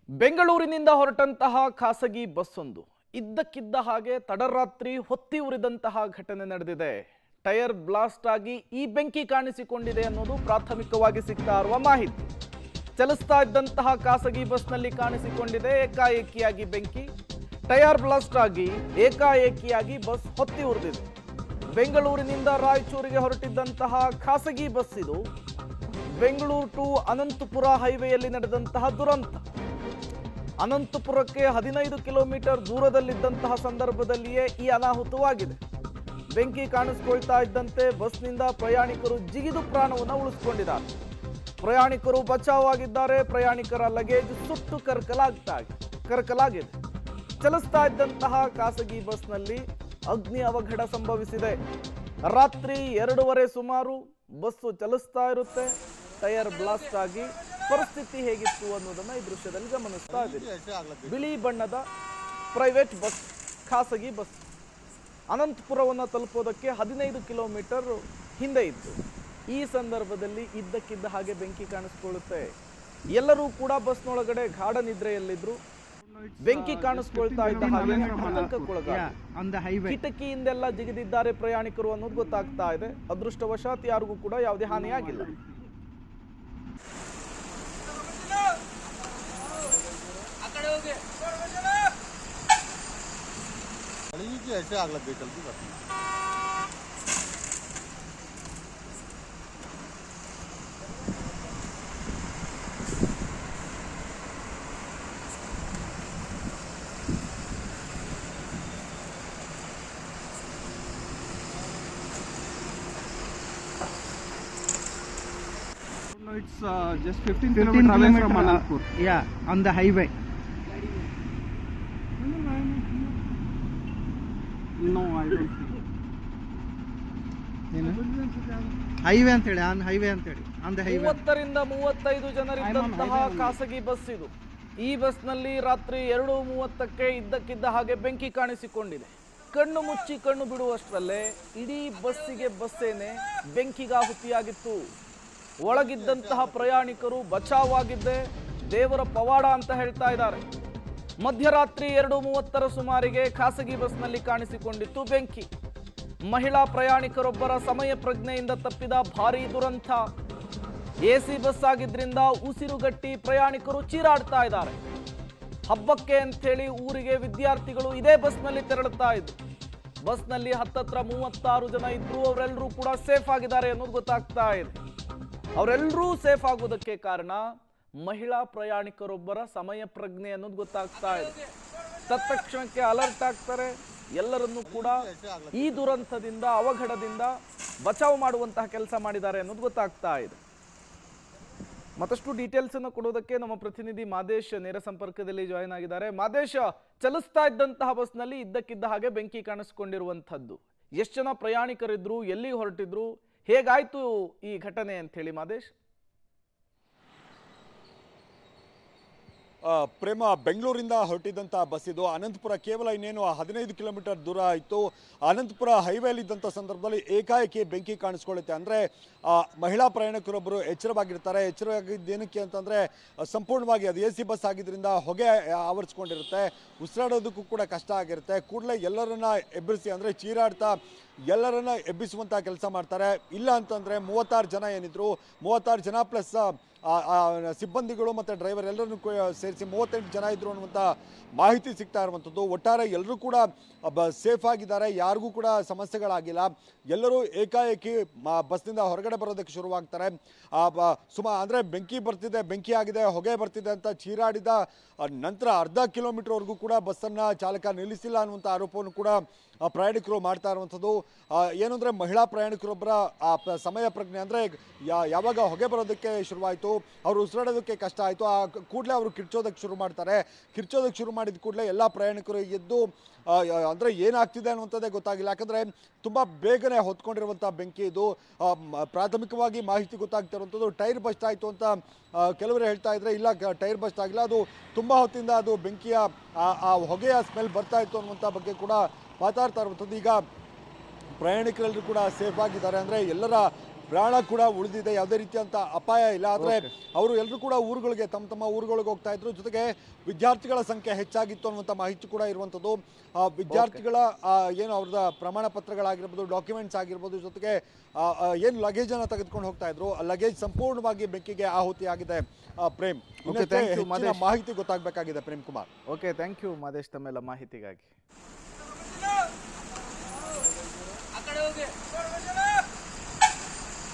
ಬೆಂಗಳೂರಿನಿಂದ ಹೊರಟಂತಹ ಖಾಸಗಿ ಬಸ್ಸೊಂದು ಇದ್ದಕ್ಕಿದ್ದ ಹಾಗೆ ತಡರಾತ್ರಿ ಹೊತ್ತಿ ಉರಿದಂತಹ ಘಟನೆ ನಡೆದಿದೆ. ಟೈರ್ ಬ್ಲಾಸ್ಟ್ ಆಗಿ ಈ ಬೆಂಕಿ ಕಾಣಿಸಿಕೊಂಡಿದೆ ಅನ್ನೋದು ಪ್ರಾಥಮಿಕವಾಗಿ ಸಿಗ್ತಾ ಇರುವ ಮಾಹಿತಿ. ಚಲಿಸ್ತಾ ಇದ್ದಂತಹ ಖಾಸಗಿ ಬಸ್ನಲ್ಲಿ ಕಾಣಿಸಿಕೊಂಡಿದೆ ಏಕಾಏಕಿಯಾಗಿ ಬೆಂಕಿ. ಟೈರ್ ಬ್ಲಾಸ್ಟ್ ಆಗಿ ಏಕಾಏಕಿಯಾಗಿ ಬಸ್ ಹೊತ್ತಿ ಉರಿದಿದೆ. ಬೆಂಗಳೂರಿನಿಂದ ರಾಯಚೂರಿಗೆ ಹೊರಟಿದ್ದಂತಹ ಖಾಸಗಿ ಬಸ್ ಇದು. ಬೆಂಗಳೂರು ಟು ಅನಂತಪುರ ಹೈವೇಯಲ್ಲಿ ನಡೆದಂತಹ ದುರಂತ. ಅನಂತಪುರಕ್ಕೆ 15 ಕಿಲೋಮೀಟರ್ ದೂರದಲ್ಲಿದ್ದಂತಹ ಸಂದರ್ಭದಲ್ಲಿಯೇ ಈ ಅನಾಹುತವಾಗಿದೆ. ಬೆಂಕಿ ಕಾಣಿಸಿಕೊಳ್ತಾ ಇದ್ದಂತೆ ಬಸ್ನಿಂದ ಪ್ರಯಾಣಿಕರು ಜಿಗಿದು ಪ್ರಾಣವನ್ನು ಉಳಿಸಿಕೊಂಡಿದ್ದಾರೆ. ಪ್ರಯಾಣಿಕರು ಬಚಾವಾಗಿದ್ದಾರೆ. ಪ್ರಯಾಣಿಕರ ಲಗೇಜ್ ಸುಟ್ಟು ಕರಕಲಾಗಿದೆ. ಚಲಿಸ್ತಾ ಇದ್ದಂತಹ ಖಾಸಗಿ ಬಸ್ನಲ್ಲಿ ಅಗ್ನಿ ಅವಘಡ ಸಂಭವಿಸಿದೆ. ರಾತ್ರಿ 2:30 ಸುಮಾರು ಬಸ್ಸು ಚಲಿಸ್ತಾ ಇರುತ್ತೆ. ಟೈರ್ ಬ್ಲಾಸ್ಟ್ ಆಗಿ ಪರಿಸ್ಥಿತಿ ಹೇಗಿತ್ತು ಅನ್ನೋದನ್ನ ಈ ದೃಶ್ಯದಲ್ಲಿ ಗಮನಿಸ್ತಾ ಇದ್ದೀವಿ. ಬಿಳಿ ಬಣ್ಣದ ಪ್ರೈವೇಟ್ ಬಸ್, ಖಾಸಗಿ ಬಸ್ ಅನಂತಪುರವನ್ನು ತಲುಪೋದಕ್ಕೆ 15 ಕಿಲೋಮೀಟರ್ ಹಿಂದೆ ಇತ್ತು. ಈ ಸಂದರ್ಭದಲ್ಲಿ ಇದ್ದಕ್ಕಿದ್ದ ಹಾಗೆ ಬೆಂಕಿ ಕಾಣಿಸ್ಕೊಳ್ಳುತ್ತೆ. ಎಲ್ಲರೂ ಕೂಡ ಬಸ್ನೊಳಗಡೆ ಗಾಢ ನಿದ್ರೆಯಲ್ಲಿದ್ರು. ಬೆಂಕಿ ಕಾಣಿಸ್ಕೊಳ್ತಾ ಇದ್ದ ಹಾಗೆ ಕಿಟಕಿಯಿಂದೆಲ್ಲ ಜಿಗಿದಿದ್ದಾರೆ ಪ್ರಯಾಣಿಕರು ಅನ್ನೋದು ಗೊತ್ತಾಗ್ತಾ ಇದೆ. ಅದೃಷ್ಟವಶಾತ್ ಯಾರಿಗೂ ಕೂಡ ಯಾವುದೇ ಹಾನಿಯಾಗಿಲ್ಲ. ऐसे आग लग गई चलती बस में। No, it's just 15 kilometers away from Anandpur. Yeah, on the highway. No, I don't think. Highway ಅಂತ ಹೇಳಿ, ಆನ್ ಹೈವೇ ಅಂತ ಹೇಳಿ, ಆನ್ ದ ಹೈವೇ. 30 ರಿಂದ 35 ಜನರಿದ್ದಂತಹ ಖಾಸಗಿ ಬಸ್ ಇದು. ಈ ಬಸ್ನಲ್ಲಿ ರಾತ್ರಿ 2:30ಕ್ಕೆ ಇದ್ದಕ್ಕಿದ್ದ ಹಾಗೆ ಬೆಂಕಿ ಕಾಣಿಸಿಕೊಂಡಿದೆ. ಕಣ್ಣು ಮುಚ್ಚಿ ಕಣ್ಣು ಬಿಡುವಷ್ಟರಲ್ಲೇ ಇಡೀ ಬಸ್ಸೇನೆ ಬೆಂಕಿಗಾಹುತಿಯಾಗಿತ್ತು. ಒಳಗಿದ್ದಂತಹ ಪ್ರಯಾಣಿಕರು ಬಚಾವಾಗಿದ್ದೆ ದೇವರ ಪವಾಡ ಅಂತ ಹೇಳ್ತಾ ಇದ್ದಾರೆ. ಮಧ್ಯರಾತ್ರಿ 2:30 ಸುಮಾರಿಗೆ ಖಾಸಗಿ ಬಸ್ನಲ್ಲಿ ಕಾಣಿಸಿಕೊಂಡಿತ್ತು ಬೆಂಕಿ. ಮಹಿಳಾ ಪ್ರಯಾಣಿಕರೊಬ್ಬರ ಸಮಯ ಪ್ರಜ್ಞೆಯಿಂದ ತಪ್ಪಿದ ಭಾರೀ ದುರಂತ. ಎಸಿ ಬಸ್ ಆಗಿದ್ರಿಂದ ಉಸಿರುಗಟ್ಟಿ ಪ್ರಯಾಣಿಕರು ಚೀರಾಡ್ತಾ ಇದ್ದಾರೆ. ಹಬ್ಬಕ್ಕೆ ಅಂಥೇಳಿ ಊರಿಗೆ ವಿದ್ಯಾರ್ಥಿಗಳು ಇದೇ ಬಸ್ನಲ್ಲಿ ತೆರಳುತ್ತಾ ಇದ್ರು. ಬಸ್ನಲ್ಲಿ ಹತ್ತತ್ರ 36 ಜನ ಇದ್ರು. ಅವರೆಲ್ಲರೂ ಕೂಡ ಸೇಫ್ ಆಗಿದ್ದಾರೆ ಅನ್ನೋದು ಗೊತ್ತಾಗ್ತಾ ಇದೆ. ಅವರೆಲ್ಲರೂ ಸೇಫ್ ಆಗೋದಕ್ಕೆ ಕಾರಣ ಮಹಿಳಾ ಪ್ರಯಾಣಿಕರೊಬ್ಬರ ಸಮಯ ಪ್ರಜ್ಞೆ ಅನ್ನೋದು ಗೊತ್ತಾಗ್ತಾ ಇದೆ. ತತ್ಕ್ಷಣಕ್ಕೆ ಅಲರ್ಟ್ ಆಗ್ತಾರೆ. ಎಲ್ಲರನ್ನೂ ಕೂಡ ಈ ದುರಂತದಿಂದ, ಅವಘಡದಿಂದ ಬಚಾವ್ ಮಾಡುವಂತಹ ಕೆಲಸ ಮಾಡಿದ್ದಾರೆ ಅನ್ನೋದು ಗೊತ್ತಾಗ್ತಾ ಇದೆ. ಮತ್ತಷ್ಟು ಡೀಟೇಲ್ಸ್ ಅನ್ನು ಕೊಡೋದಕ್ಕೆ ನಮ್ಮ ಪ್ರತಿನಿಧಿ ಮಾದೇಶ್ ನೇರ ಸಂಪರ್ಕದಲ್ಲಿ ಜಾಯಿನ್ ಆಗಿದ್ದಾರೆ. ಮಾದೇಶ್, ಚಲಿಸ್ತಾ ಇದ್ದಂತಹ ಬಸ್ನಲ್ಲಿ ಇದ್ದಕ್ಕಿದ್ದ ಹಾಗೆ ಬೆಂಕಿ ಕಾಣಿಸ್ಕೊಂಡಿರುವಂತಹದ್ದು. ಎಷ್ಟು ಜನ ಪ್ರಯಾಣಿಕರಿದ್ರು, ಎಲ್ಲಿ ಹೊರಟಿದ್ರು, ಹೇಗಾಯ್ತು ಈ ಘಟನೆ ಅಂತ ಹೇಳಿ ಮಾದೇಶ್? ಪ್ರೇಮ, ಬೆಂಗಳೂರಿಂದ ಹೊರಟಿದ್ದಂಥ ಬಸ್ ಇದು. ಅನಂತಪುರ ಕೇವಲ ಇನ್ನೇನು 15 ಕಿಲೋಮೀಟರ್ ದೂರ ಇತ್ತು. ಅನಂತಪುರ ಹೈವೇಲಿದ್ದಂಥ ಸಂದರ್ಭದಲ್ಲಿ ಏಕಾಏಕಿ ಬೆಂಕಿ ಕಾಣಿಸ್ಕೊಳ್ಳುತ್ತೆ. ಅಂದರೆ ಮಹಿಳಾ ಪ್ರಯಾಣಿಕರೊಬ್ಬರು ಎಚ್ಚರವಾಗಿರ್ತಾರೆ. ಎಚ್ಚರವಾಗಿದ್ದೇನಕ್ಕೆ ಅಂತಂದರೆ ಸಂಪೂರ್ಣವಾಗಿ ಅದು AC ಬಸ್ ಆಗಿದ್ದರಿಂದ ಹೊಗೆ ಆವರಿಸ್ಕೊಂಡಿರುತ್ತೆ. ಉಸಿರಾಡೋದಕ್ಕೂ ಕೂಡ ಕಷ್ಟ ಆಗಿರುತ್ತೆ. ಕೂಡಲೇ ಎಲ್ಲರನ್ನ ಎಬ್ಬರಿಸಿ, ಅಂದರೆ ಚೀರಾಡ್ತಾ ಎಲ್ಲರನ್ನ ಎಬ್ಬಿಸುವಂಥ ಕೆಲಸ ಮಾಡ್ತಾರೆ. ಇಲ್ಲ ಅಂತಂದರೆ 36 ಜನ ಏನಿದ್ರು, 36 ಜನ ಪ್ಲಸ್ ಸಿಬ್ಬಂದಿಗಳು ಮತ್ತು ಡ್ರೈವರ್ ಎಲ್ಲರನ್ನು ಸೇರಿಸಿ 38 ಜನ ಇದ್ರು ಅನ್ನುವಂಥ ಮಾಹಿತಿ ಸಿಗ್ತಾ ಇರುವಂಥದ್ದು. ಒಟ್ಟಾರೆ ಎಲ್ಲರೂ ಕೂಡ ಸೇಫ್ ಆಗಿದ್ದಾರೆ. ಯಾರಿಗೂ ಕೂಡ ಸಮಸ್ಯೆಗಳಾಗಿಲ್ಲ. ಎಲ್ಲರೂ ಏಕಾಏಕಿ ಬಸ್ನಿಂದ ಹೊರಗಡೆ ಬರೋದಕ್ಕೆ ಶುರುವಾಗ್ತಾರೆ. ಅಂದರೆ ಬೆಂಕಿ ಆಗಿದೆ, ಹೊಗೆ ಬರ್ತಿದೆ ಅಂತ ಚೀರಾಡಿದ ನಂತರ ಅರ್ಧ ಕಿಲೋಮೀಟರ್ವರೆಗೂ ಕೂಡ ಬಸ್ಸನ್ನು ಚಾಲಕ ನಿಲ್ಲಿಸಿಲ್ಲ ಅನ್ನುವಂಥ ಆರೋಪವನ್ನು ಕೂಡ ಪ್ರಯಾಣಿಕರು ಮಾಡ್ತಾ ಇರುವಂಥದ್ದು. ಏನಂದರೆ ಮಹಿಳಾ ಪ್ರಯಾಣಿಕರೊಬ್ಬರ ಸಮಯ ಪ್ರಜ್ಞೆ, ಅಂದರೆ ಯಾವಾಗ ಹೊಗೆ ಬರೋದಕ್ಕೆ ಶುರುವಾಯಿತು, ಅವರು ಉಸಿರಾಡೋದಕ್ಕೆ ಕಷ್ಟ ಆಯಿತು, ಕೂಡಲೇ ಅವರು ಕಿರ್ಚೋದಕ್ಕೆ ಶುರು ಮಾಡ್ತಾರೆ. ಕಿರ್ಚೋದಕ್ಕೆ ಶುರು ಮಾಡಿದ ಕೂಡಲೇ ಎಲ್ಲ ಪ್ರಯಾಣಿಕರು ಎದ್ದು, ಅಂದರೆ ಏನಾಗ್ತಿದೆ ಅನ್ನುವಂಥದ್ದೇ ಗೊತ್ತಾಗಿಲ್ಲ. ಯಾಕಂದರೆ ತುಂಬ ಬೇಗನೆ ಹೊತ್ಕೊಂಡಿರುವಂಥ ಬೆಂಕಿ ಇದು. ಪ್ರಾಥಮಿಕವಾಗಿ ಮಾಹಿತಿ ಗೊತ್ತಾಗ್ತಾ ಇರುವಂಥದ್ದು ಟೈರ್ ಬಸ್ಟ್ ಆಯಿತು ಅಂತ ಕೆಲವರು ಹೇಳ್ತಾ ಇದ್ರೆ, ಇಲ್ಲ ಟೈರ್ ಬಸ್ಟ್ ಆಗಿಲ್ಲ, ಅದು ತುಂಬ ಹೊತ್ತಿಂದ ಅದು ಬೆಂಕಿಯ ಹೊಗೆಯ ಸ್ಮೆಲ್ ಬರ್ತಾ ಇತ್ತು ಅನ್ನುವಂಥ ಬಗ್ಗೆ ಕೂಡ ಮಾತಾಡ್ತಾ ಇರುವಂಥದ್ದು. ಈಗ ಪ್ರಯಾಣಿಕರೆಲ್ಲರೂ ಕೂಡ ಸೇಫ್ ಆಗಿದ್ದಾರೆ. ಅಂದರೆ ಎಲ್ಲರ ಪ್ರಾಣ ಕೂಡ ಉಳಿದಿದೆ, ಯಾವುದೇ ರೀತಿಯಂತ ಅಪಾಯ ಇಲ್ಲ. ಆದರೆ ಅವರು ಎಲ್ಲರೂ ಕೂಡ ಊರುಗಳಿಗೆ ತಮ್ಮ ಊರುಗಳಿಗೆ ಹೋಗ್ತಾ ಇದ್ರು. ಜೊತೆಗೆ ವಿದ್ಯಾರ್ಥಿಗಳ ಸಂಖ್ಯೆ ಹೆಚ್ಚಾಗಿತ್ತು ಅನ್ನುವಂಥ ಮಾಹಿತಿ ಕೂಡ ಇರುವಂಥದ್ದು. ವಿದ್ಯಾರ್ಥಿಗಳ ಏನು ಅವ್ರದ ಪ್ರಮಾಣ ಪತ್ರಗಳಾಗಿರ್ಬೋದು, ಡಾಕ್ಯುಮೆಂಟ್ಸ್ ಆಗಿರ್ಬೋದು, ಜೊತೆಗೆ ಏನು ಲಗೇಜನ್ನು ತೆಗೆದುಕೊಂಡು ಹೋಗ್ತಾ ಇದ್ರು, ಆ ಲಗೇಜ್ ಸಂಪೂರ್ಣವಾಗಿ ಬೆಂಕಿಗೆ ಆಹುತಿಯಾಗಿದೆ. ಪ್ರೇಮ್, ಹೆಚ್ಚಿನ ಮಾಹಿತಿ ಗೊತ್ತಾಗಬೇಕಾಗಿದೆ Prem Kumar. Okay, thank you Madesh ತಮ್ಮೆಲ್ಲ ಮಾಹಿತಿಗಾಗಿ.